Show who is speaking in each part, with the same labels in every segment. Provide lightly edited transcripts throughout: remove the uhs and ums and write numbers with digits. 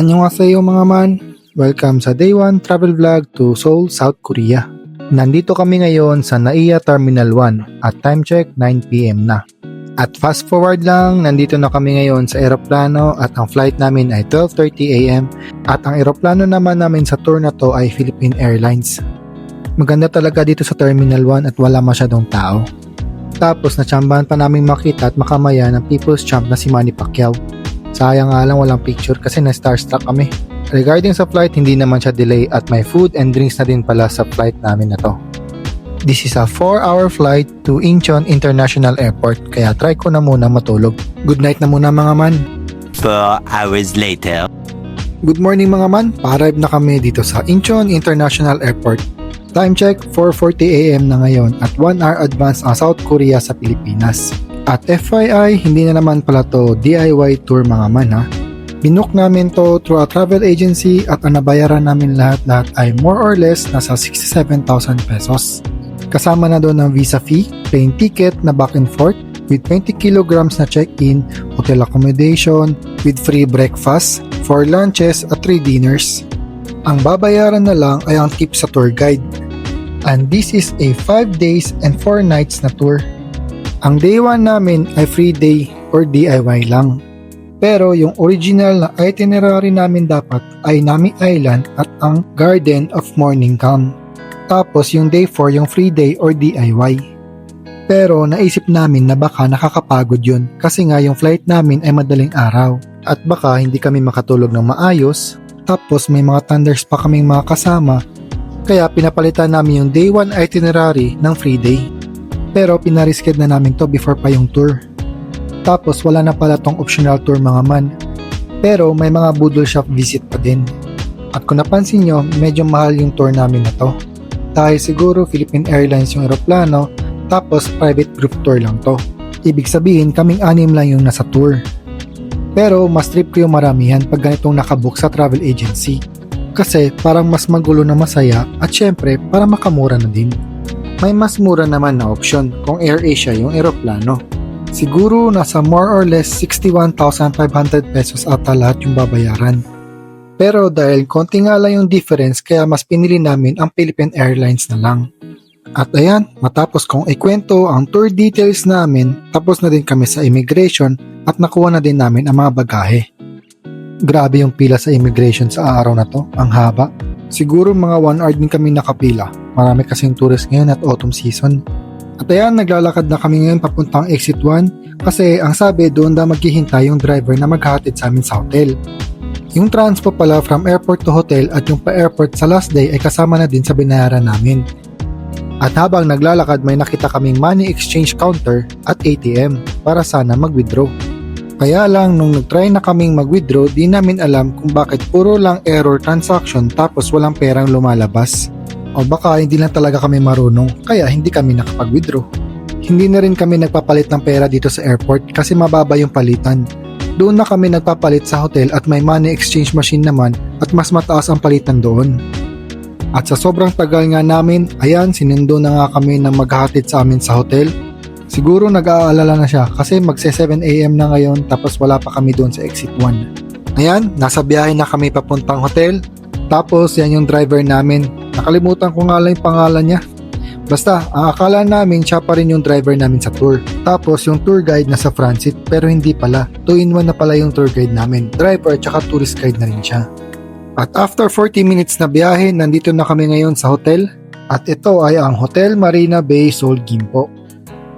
Speaker 1: Annyeonghaseyo mga man, welcome sa Day 1 Travel Vlog to Seoul, South Korea. Nandito kami ngayon sa Naiya Terminal 1 at time check 9pm na. At fast forward lang, nandito na kami ngayon sa eroplano at ang flight namin ay 12:30am at ang eroplano naman namin sa tour na to ay Philippine Airlines. Maganda talaga dito sa Terminal 1 at wala masyadong tao. Tapos natsambahan pa namin makita at makamaya ng People's Champ na si Manny Pacquiao. Sayang nga lang walang picture kasi na-starstruck kami. Regarding sa flight, hindi naman siya delay at may food and drinks na din pala sa flight namin na to. This is a 4-hour flight to Incheon International Airport kaya try ko na muna matulog. Good night na muna mga man.
Speaker 2: 4 hours later.
Speaker 1: Good morning mga man, pa-arrive na kami dito sa Incheon International Airport. Time check 4:40am na ngayon at 1 hour advance ang South Korea sa Pilipinas. At FYI, hindi na naman pala to DIY tour mga man ha. Binook namin to through a travel agency at ang nabayaran namin lahat-lahat ay more or less nasa 67,000 pesos. Kasama na doon ang visa fee, plane ticket na back and forth with 20 kilograms na check-in, hotel accommodation, with free breakfast, 4 lunches at 3 dinners. Ang babayaran na lang ay ang tip sa tour guide. And this is a 5 days and 4 nights na tour. Ang day 1 namin ay free day or DIY lang. Pero yung original na itinerary namin dapat ay Nami Island at ang Garden of Morning Calm. Tapos yung day 4 yung free day or DIY. Pero naisip namin na baka nakakapagod yun kasi nga yung flight namin ay madaling araw at baka hindi kami makatulog ng maayos. Tapos may mga thunders pa kaming mga kasama kaya pinapalitan namin yung day 1 itinerary ng free day. Pero pinarisked na namin to before pa yung tour. Tapos wala na pala tong optional tour mga man. Pero may mga budol shop visit pa din. At kung napansin nyo, medyo mahal yung tour namin na to. Dahil siguro Philippine Airlines yung eroplano, tapos private group tour lang to. Ibig sabihin kaming 6 lang yung nasa tour. Pero mas trip ko yung maramihan pag ganitong nakabook sa travel agency. Kasi parang mas magulo na masaya at syempre para makamura na din. May mas mura naman na option kung AirAsia yung eroplano. Siguro nasa more or less 61,500 pesos ata lahat yung babayaran. Pero dahil konti nga lang yung difference kaya mas pinili namin ang Philippine Airlines na lang. At ayan, matapos kong ikwento ang tour details namin, tapos na din kami sa immigration at nakuha na din namin ang mga bagahe. Grabe yung pila sa immigration sa araw na to, ang haba. Siguro mga 1 hour din kami nakapila. Marami kasing tourist ngayon at autumn season. At ayan, naglalakad na kami ngayon papuntang exit 1 kasi ang sabi doon daw maghihintay yung driver na maghahatid sa amin sa hotel. Yung transpo pala from airport to hotel at yung pa-airport sa last day ay kasama na din sa binayaran namin. At habang naglalakad may nakita kaming money exchange counter at ATM para sana mag-withdraw. Kaya lang nung nag-try na kaming mag-withdraw di namin alam kung bakit puro lang error transaction tapos walang perang lumalabas. O baka hindi lang talaga kami marunong kaya hindi kami nakapag-withdraw. Hindi na rin kami nagpapalit ng pera dito sa airport kasi mababa yung palitan. Doon na kami nagpapalit sa hotel at may money exchange machine naman at mas mataas ang palitan doon. At sa sobrang tagal nga namin, ayan sinundo na nga kami ng maghahatid sa amin sa hotel. Siguro nag-aalala na siya kasi magse 7am na ngayon tapos wala pa kami doon sa exit 1. Ayan, nasa biyahe na kami papuntang hotel. Tapos yan yung driver namin. Nakalimutan ko nga lang yung pangalan niya. Basta, ang akala namin siya pa rin yung driver namin sa tour. Tapos yung tour guide nasa front seat pero hindi pala. 2-in-1 na pala yung tour guide namin. Driver tsaka tourist guide na rin siya. At after 40 minutes na biyahe, nandito na kami ngayon sa hotel. At ito ay ang Hotel Marina Bay Seoul Gimpo.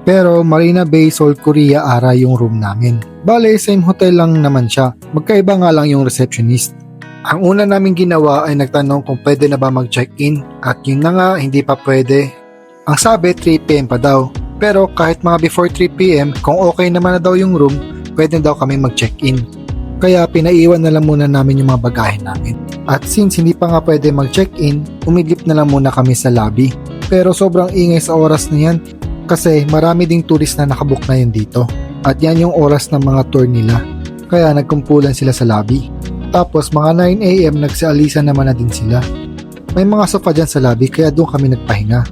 Speaker 1: Pero Marina Bay Seoul Korea Ara yung room namin. Bale, same hotel lang naman siya. Magkaiba nga lang yung receptionist. Ang una namin ginawa ay nagtanong kung pwede na ba mag-check-in at yun na nga hindi pa pwede. Ang sabi 3pm pa daw pero kahit mga before 3pm kung okay naman na daw yung room pwede daw kami mag-check-in. Kaya pinaiwan na lang muna namin yung mga bagahe namin. At since hindi pa nga pwede mag-check-in, umidlip na lang muna kami sa lobby. Pero sobrang ingay sa oras na yan kasi marami ding tourist na nakabook na yun dito. At yan yung oras ng mga tour nila. Kaya nagkumpulan sila sa lobby. Tapos mga 9am nagsialisan naman na din sila. May mga sofa dyan sa lobby kaya doon kami nagpahinga.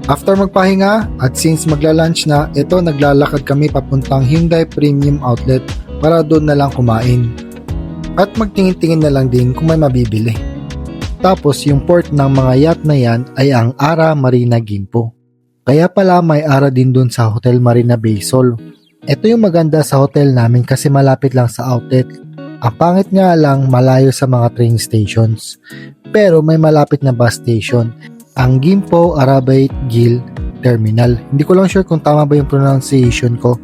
Speaker 1: After magpahinga at since magla-lunch na, ito naglalakad kami papuntang Hyundai Premium Outlet para doon na lang kumain. at magtingin-tingin na lang din kung may mabibili. Tapos yung port ng mga yacht na yan ay ang Ara Marina Gimpo. Kaya pala may Ara din dun sa Hotel Marina Bay Sol. Ito yung maganda sa hotel namin kasi malapit lang sa outlet. Ang pangit nga lang malayo sa mga train stations. Pero may malapit na bus station, ang Gimpo Arabite Gil Terminal. Hindi ko lang sure kung tama ba yung pronunciation ko.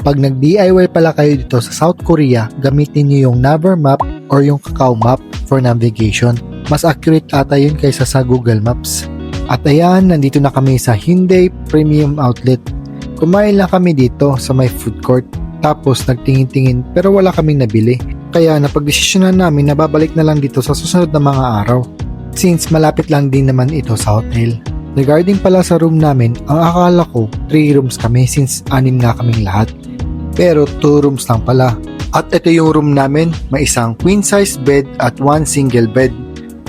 Speaker 1: Pag nag-DIY pala kayo dito sa South Korea, gamitin nyo yung Naver Map or yung Kakao Map for navigation. Mas accurate ata yun kaysa sa Google Maps. At ayan, nandito na kami sa Hyundai Premium Outlet. Kumain lang kami dito sa may food court. Tapos nagtingin-tingin pero wala kaming nabili. Kaya napagdesisyonan namin na babalik na lang dito sa susunod na mga araw. Since malapit lang din naman ito sa hotel. Regarding pala sa room namin, ang akala ko 3 rooms kami since 6 nga kaming lahat. Pero 2 rooms lang pala. At ito yung room namin, may isang queen size bed at 1 single bed.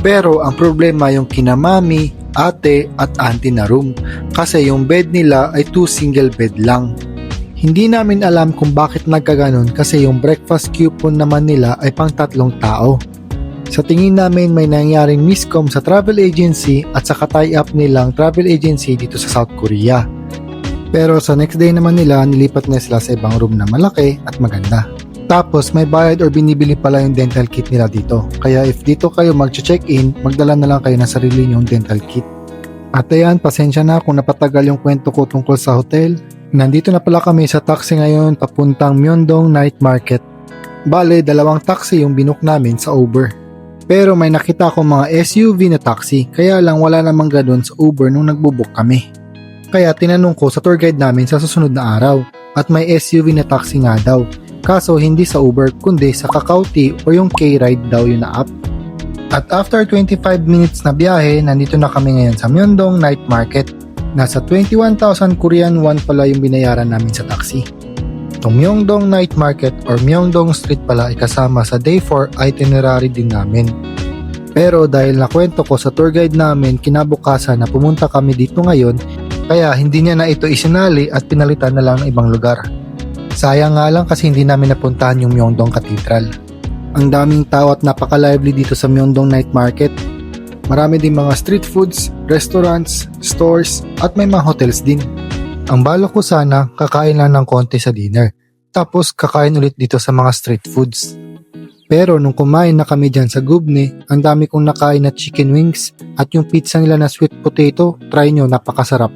Speaker 1: Pero ang problema yung kina mami, ate at auntie na room kasi yung bed nila ay 2 single bed lang. Hindi namin alam kung bakit nagkaganon kasi yung breakfast coupon naman nila ay pang 3 tao. Sa tingin namin may nangyaring miscom sa travel agency at sa tie-up nilang travel agency dito sa South Korea. Pero sa next day naman nila nilipat na sila sa ibang room na malaki at maganda. Tapos may bayad or binibili pala yung dental kit nila dito. Kaya if dito kayo mag-check-in, magdala na lang kayo ng sarili nyong dental kit. At ayan, pasensya na kung napatagal yung kwento ko tungkol sa hotel. Nandito na pala kami sa taxi ngayon papuntang Myeongdong Night Market. Bale, 2 taxi yung binook namin sa Uber. Pero may nakita ko mga SUV na taxi, kaya lang wala namang ganun sa Uber nung nagbubook kami. Kaya tinanong ko sa tour guide namin sa susunod na araw at may SUV na taxi nga daw. Kaso hindi sa Uber kundi sa Kakao-T o yung K-Ride daw yung na-app. At after 25 minutes na biyahe, nandito na kami ngayon sa Myeongdong Night Market. Nasa 21,000 Korean won pala yung binayaran namin sa taxi. Itong Myeongdong Night Market or Myeongdong Street pala ay kasama sa Day 4 itinerary din namin. Pero dahil nakwento ko sa tour guide namin kinabukasan na pumunta kami dito ngayon, kaya hindi niya na ito isinali at pinalitan na lang ng ibang lugar. Sayang nga lang kasi hindi namin napuntahan yung Myeongdong Cathedral. Ang daming tao at napaka-lively dito sa Myeongdong Night Market. Marami din mga street foods, restaurants, stores at may mga hotels din. Ang balak ko sana kakain lang ng konti sa dinner. Tapos kakain ulit dito sa mga street foods. Pero nung kumain na kami dyan sa Gubne, ang dami kong nakain na chicken wings at yung pizza nila na sweet potato, try nyo, napakasarap.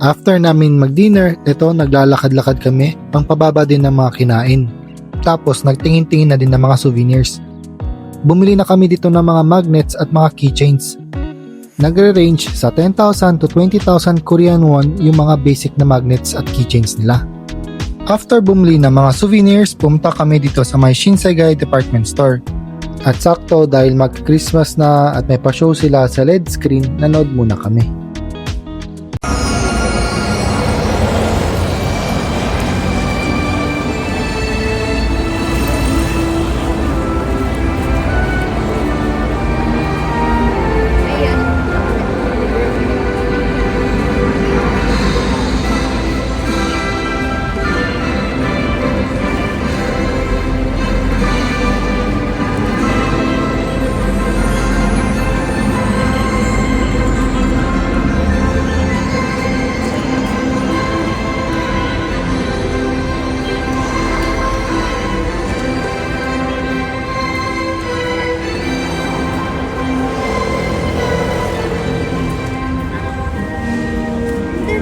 Speaker 1: After namin mag-dinner, ito naglalakad-lakad kami, pang pababa din ng mga kinain. Tapos nagtingin-tingin na din ng mga souvenirs. Bumili na kami dito ng mga magnets at mga keychains. Nagre-range sa 10,000 to 20,000 Korean won yung mga basic na magnets at keychains nila. After bumili ng mga souvenirs, pumunta kami dito sa may Shinsegae Department Store. At sakto dahil mag-Christmas na at may pa-show sila sa LED screen, nanood muna kami.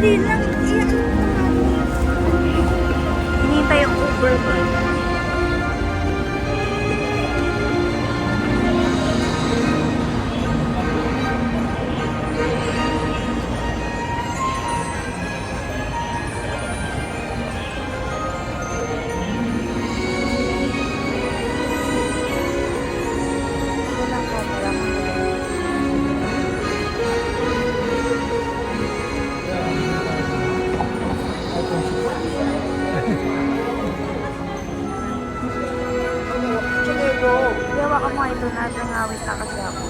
Speaker 3: Dali lang. Hinihintay yung Uber ba? Walang camera. Yawa ka mo ito na nangawit ka kasi ako.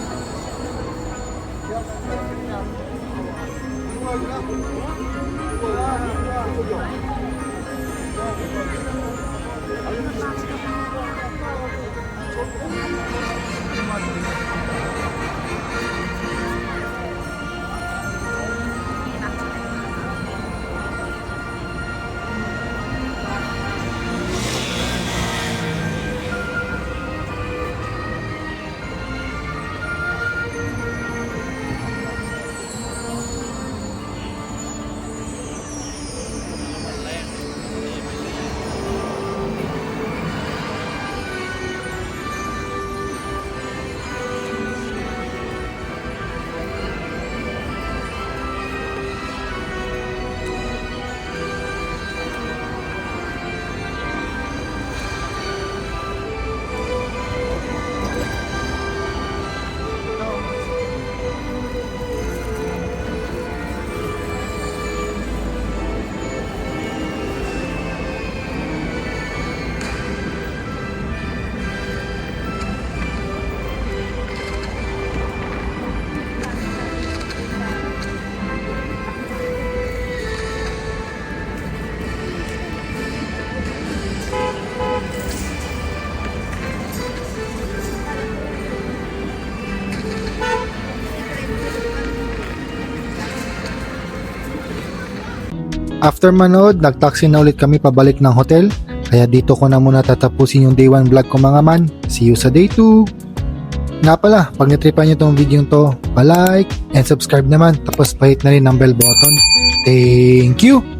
Speaker 1: After manood, nag-taxi na ulit kami pabalik ng hotel. Kaya dito ko na muna tatapusin yung day 1 vlog ko mga man. See you sa day 2! Nga pala, pag natripan nyo tong video to, pa-like and subscribe naman. Tapos pahit na rin ng bell button. Thank you!